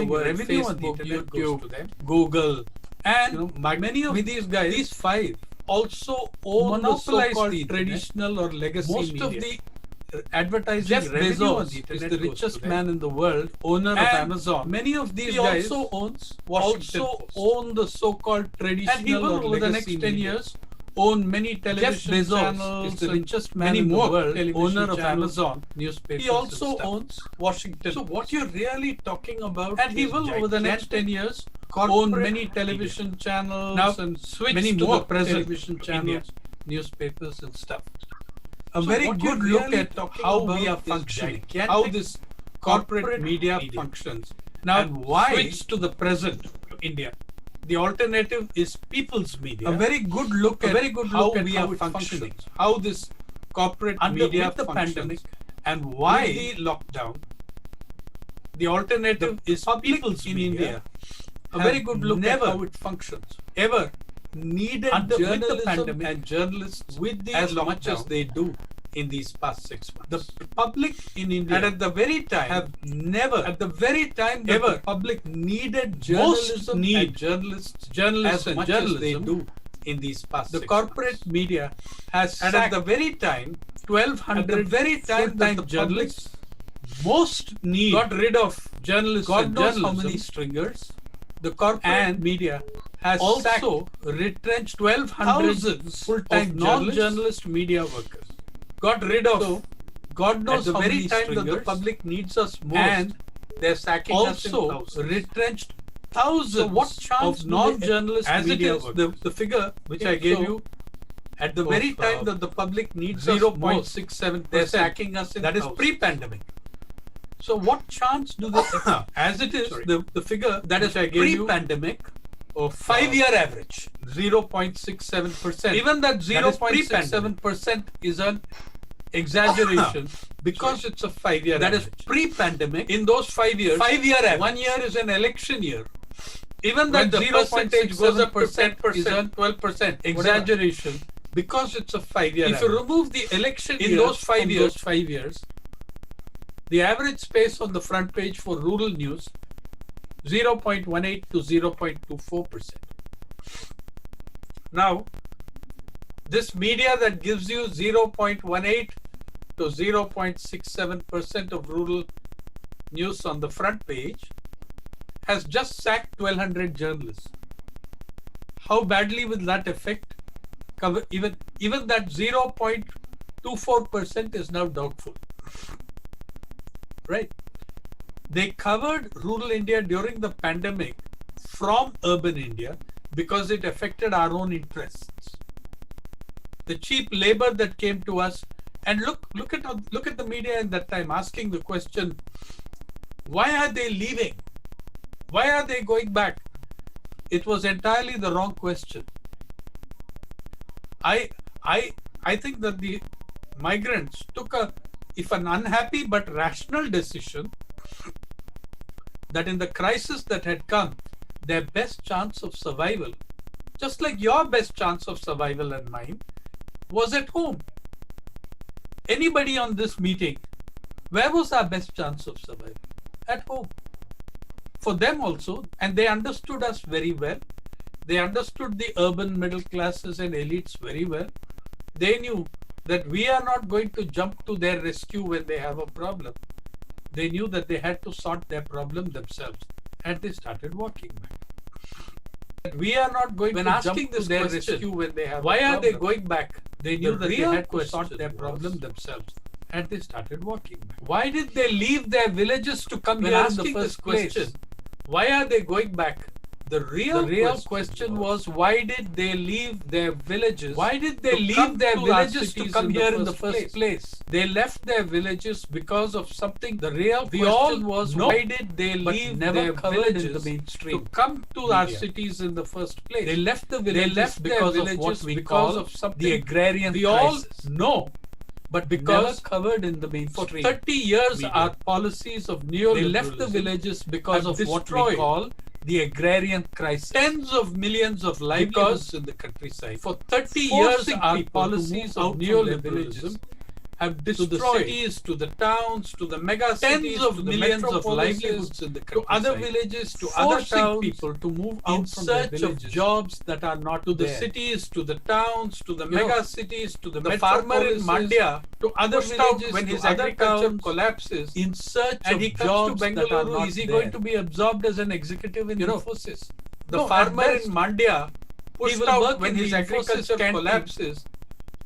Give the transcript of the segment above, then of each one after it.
the world, revenue on the Facebook, internet goes YouTube, to them. Google, and Many of these guys, these five also own the monopolize so-called the traditional or legacy Most media. of the advertising Jeff revenue on Bezos the is internet the goes richest to them. man in the world, owner of And Amazon. Many of these He guys also owns Washington also Post. own the so-called traditional And he will, or over the legacy next 10 media. years, own many television Bezos channels is the and richest man many in the more world, television owner of channels. Amazon newspapers. He also and stuff. owns Washington. So what you're really talking about, And he is will, over the next 10 years, own corporate many media. television channels Now and switch many to more the present television channels, India. Newspapers and stuff. A So very what good you're look really at talking how about we are is functioning, gigantic how this corporate media media. functions. Now And why switch to the present India. The alternative is people's media. A very good look A at very good how look at we how are it functioning. functions, how this corporate Under media with the functions, pandemic, and why with the lockdown. The alternative is public people's in media. India A very good look never at how it functions. Ever needed Under- with the journalism pandemic, and journalists with the as much as lockdown, they do in these past 6 months. the public in India And at the very time, have never, at the very time that ever the public needed most journalism need and journalists journalists as and much as they journalism, do in these past the 6 corporate months. media has And at sacked the very time, 1,200 at the very time that full-time the journalists most need got rid of journalists God and knows how journalism, many stringers. the corporate and media has also sacked retrenched 1,200 thousands full-time of journalists. non-journalist media workers. Got rid of So, God knows at the how very many time that the stringers, public needs us most. and they're sacking us in also thousands. retrenched Thousands So what chance of do they- non-journalist as it media is, workers. The figure which I Okay, gave so you, at the of, very time that the public needs us 0.67%, they're sacking us in that is thousands. pre-pandemic. So what chance do they, as it is, Sorry. the figure That is which I gave you pre-pandemic of 5-year average, 0.67%. even that That is 0.67% is an exaggeration because it's a 5-year That is average. pre-pandemic. In those 5 years, 5-year average. 1 year is an election year. Even When that the 0.67% percentage goes up to is 10%, an 12%. exaggeration because it's a 5-year If you average. remove the election In years those 5 from years, those 5 years, the average space on the front page for rural news 0.18 to 0.24%. Now, this media that gives you 0.18 to 0.67% of rural news on the front page has just sacked 1,200 journalists. How badly will that affect? Even that 0.24% is now doubtful. Right? They covered rural India during the pandemic from urban India because it affected our own interests. The cheap labor that came to us, and look at the media in that time asking the question, why are they leaving? Why are they going back? It was entirely the wrong question. I think that the migrants took an unhappy but rational decision that in the crisis that had come, their best chance of survival, just like your best chance of survival and mine, was at home. Anybody on this meeting, where was our best chance of survival? At home. For them also, and they understood us very well. They understood the urban middle classes and elites very well. They knew that we are not going to jump to their rescue when they have a problem. They knew that they had to sort their problem themselves, and they started walking back. That we are not going When to asking jump to this their question, rescue when they have why a are they problem. going back? They knew that they real had to sort question their was, problem themselves, and they started walking back. Why did they leave their villages to come When here in the asking this first place? question, why are they going back? The real question was, why did they leave their villages? Why did they to leave come their to our villages to cities come in the here in the first first place? They left their villages because of something. The real We all question was, know, why did they but leave never their covered in villages the mainstream to come to our media. cities in the first place? They left the They villages left their because villages of what we because call of something the agrarian we all crisis. know. But Because never covered in the For mainstream. 30 years, media. our policies of They neoliberalism left the villages because have of what we destroyed call the agrarian crisis. tens of millions of livelihoods Because in the countryside. for 30 Forcing years, our people to policies move of out from their neoliberalism villages have to destroyed the cities, to the towns, to the mega cities, tens of to the millions of metropolises, livelihoods in the to countryside, other villages, to other forcing towns, people to move in out from their search of villages, jobs that are not to the there. cities, to the towns, to the You know, mega cities, to the the farmer in metropolises, Mandya to other pushed out villages, when to his other agriculture towns, collapses in search and of he comes jobs to that are Bengaluru. not Is he there. going to be absorbed as an executive in You know, Infosys? The No, farmer at in best, Mandya he pushed will out work when in his the agriculture Infosys canteen. collapses.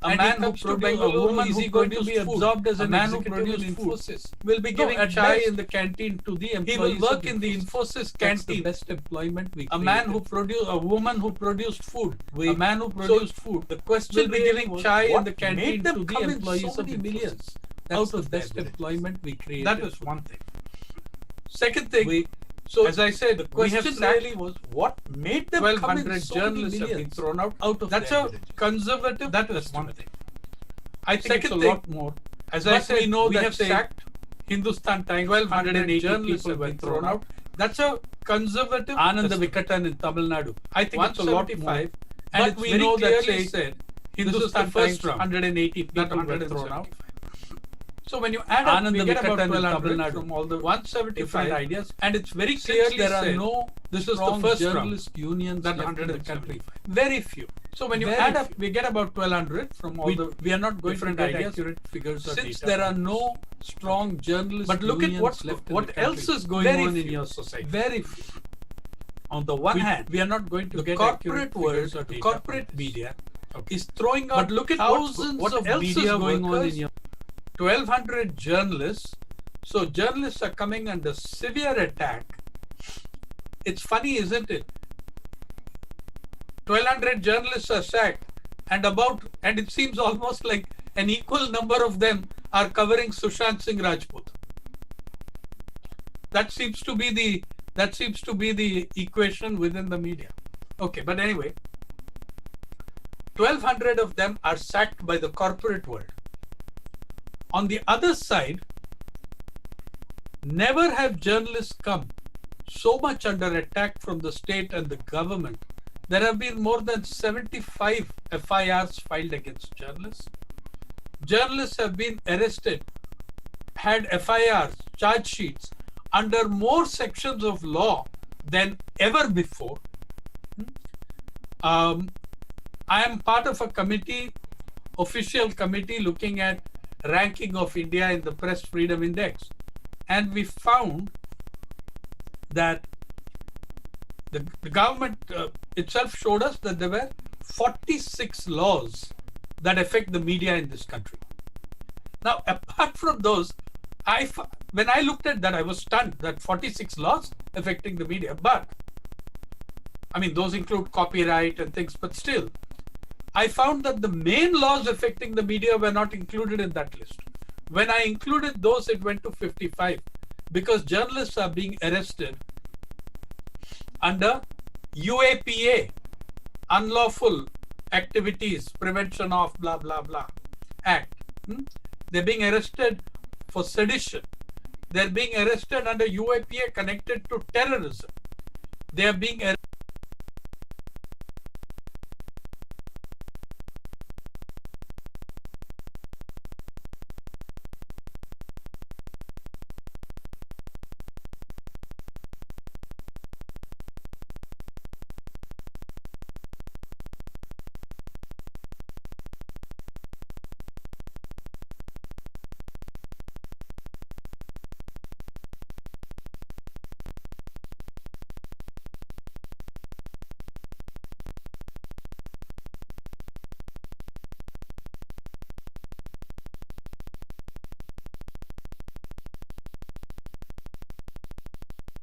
A And he man who comes to produced a Bengaluru, woman is who he going to produced be food, absorbed as a an man who executive produced in food Infosys? will be No, giving at chai best, in the canteen to the he employees will work of in the Infosys That's the canteen. best employment we A man who created. produced, a woman who produced food. A man who produced food The question will be really giving was, chai in what the canteen made them to the come in employees so of many Infosys? millions That's out the of their best villages? employment we created. That was one thing. Second thing, So, as I said, the we have question sacked really was, what made them come in 1,200 so many journalists have been millions thrown out. of That's their a villages? conservative. That was one estimate. thing. I think Second it's a thing, lot more. As I but said, we know that have say sacked Hindustan Times, 1,280 journalists people have were been thrown out. That's a conservative. Ananda estimate. Vikatan in Tamil Nadu. I think it's a lot more. 175. And But it's we very know that clearly say said this is the Hindustan first Times, round. 180 people That were thrown out. 175. So when you add up, Ananda we get about Vikatan in 1,200 Tamil Nadu. from all the 175 different ideas. and it's very Since clearly there are said no this is the strong first journalist round unions that left in the 175. country. Very few. So when you Very add up, few. we get about 1,200 from all we are not going to different get ideas. accurate figures or Since data. there are no strong journalist But look at unions what's, left in what the else country. is going Very on in few. your society. Very few. On the one hand, we are not going to the get corporate accurate world, figures or the data corporate on this. media Okay. is throwing out But look at thousands what of else is media going on workers. in your 1,200 journalists. So journalists are coming under severe attack. It's funny, isn't it? 1,200 journalists are sacked, and it seems almost like an equal number of them are covering Sushant Singh Rajput. That seems to be the equation within the media. Okay, but anyway, 1,200 of them are sacked by the corporate world. On the other side, never have journalists come so much under attack from the state and the government. There have been more than 75 FIRs filed against journalists. Journalists have been arrested, had FIRs, charge sheets, under more sections of law than ever before. I am part of a committee, official committee, looking at ranking of India in the Press Freedom Index. And we found that the government itself showed us that there were 46 laws that affect the media in this country. Now, apart from those, when I looked at that, I was stunned that 46 laws affecting the media. But, I mean, those include copyright and things, but still, I found that the main laws affecting the media were not included in that list. When I included those, it went to 55 because journalists are being arrested under UAPA, Unlawful Activities Prevention of blah blah blah Act. They're being arrested for sedition. They're being arrested under UAPA connected to terrorism. They are being arrested